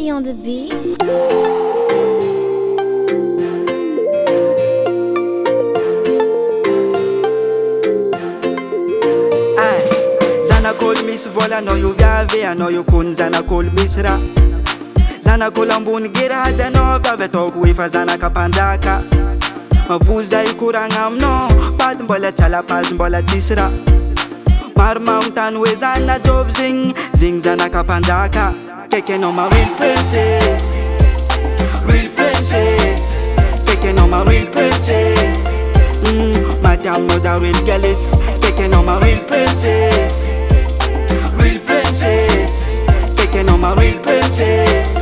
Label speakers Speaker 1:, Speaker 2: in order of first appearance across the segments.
Speaker 1: Ski on the beat.
Speaker 2: Zanak'olo misy vola anao io viavy, anao io kony zanak'olo misy raha. Zanak'olo ambony girady anao viavy ataoko efa zanaka mpanjaka. Mavoza ikoragna aminao pady mbola tsy alapazy mbola tsisy raha. Maro magnontany hoe zana jovy zegny zanaka mpanjaka. Kaiky anao ma real princess, real princess. Kaiky anao ma real princess. Maty aminao za real galis. Kaiky anao ma real princess, real princess. Kaiky anao ma real princess.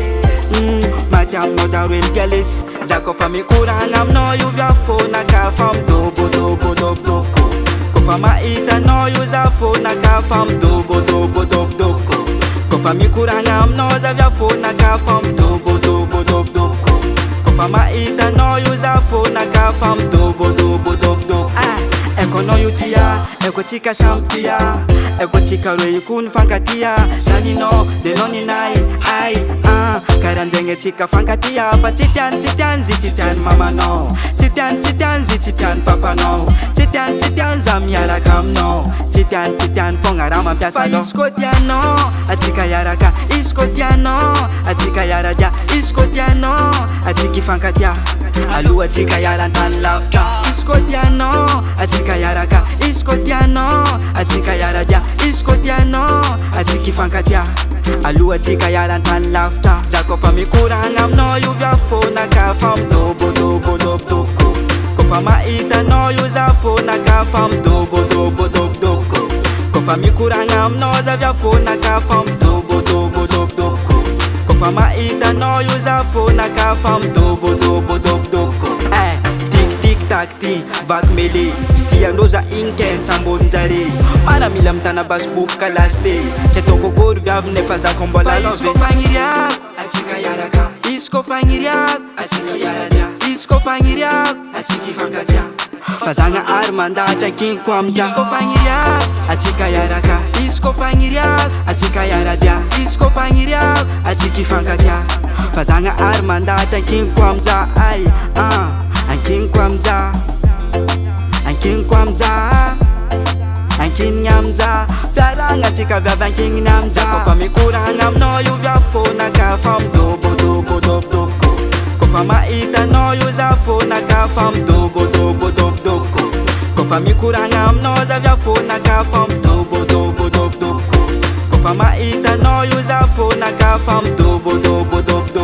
Speaker 2: Maty aminao za real galis. Za kofa mikoragna aminao io viafona ka fa midobodobodobodoko. Kofa mahita anao io za fona ka fa midobodobodobodoko. Kofa mikoragna aminao za viafona ka fa midobodobodobodoko. Kofa mahita anao io za fona ka fa midobodobodobodoko. Eko anao io tia, eko tsika samy tia. Eko tsika roe io koa ny fankatia. Saninao de anao ninay, karan'zegny atsika fankatia. Fa tsy tiany zy tsy tiany mamanao. Tsy tiany zy tsy tiany papanao. Tsy tiany za miaraka aminao. Tsy tiany fogna raha mampiasa anao. Fa izy koa tianao, atsika iaraka. Izy koa tianao, atsika iaradia. Izy koa tianao, atsika ifankatia. Aloha atsika iarantany lavitra. Izy koa tianao, atsika iaraka. Izy koa tianao, atsika iaradia. Izy koa tianao, atsika ifankatia. Aloha atsika iarantany lavitra. Za kofa mikoragna aminao io viafona ka fa midobodobodobodoko. Kofa mahita anao io za fona ka fa midobodobodobodoko. Kofa mikoragna aminao za viafona ka fa midobodobodobodoko. Kofa mahita anao io za fona ka fa midobodobodobodoko. Tic-tac ty, vaky mele. Tsy tiandreo za igny ken sambonjare. Maramila mitana basiboko kalasy. Tsy ataoko akory viavy nefa zako mbola love. Fa izy koa fagniriako, atsika iaraka. Izy koa fagniriako, atsika iaradia. Izy koa fagniriako, atsika ifankatia. Fa zagna ary mandahatra kinko amja. Izy koa fagniriako, atsika iaraka. Izy koa fagniriako, atsika iaradia. Izy koa fagniriako, atsika ifankatia. Fa zagna ary mandahatra kinko amja. Ankinko amja, ankinko amja, ankinigny amja. Fiaragna atsika viavy ankinigny amja. Kofa mikoragna aminao io viafona ka fa midobodobodobodoko. Kofa mahita anao io za fona ka fa midobodobodobodoko. Kofa mikoragna aminao za viafona ka fa midobodobodobodoko. Kofa mahita anao io za fona ka fa midobodobodobodoko.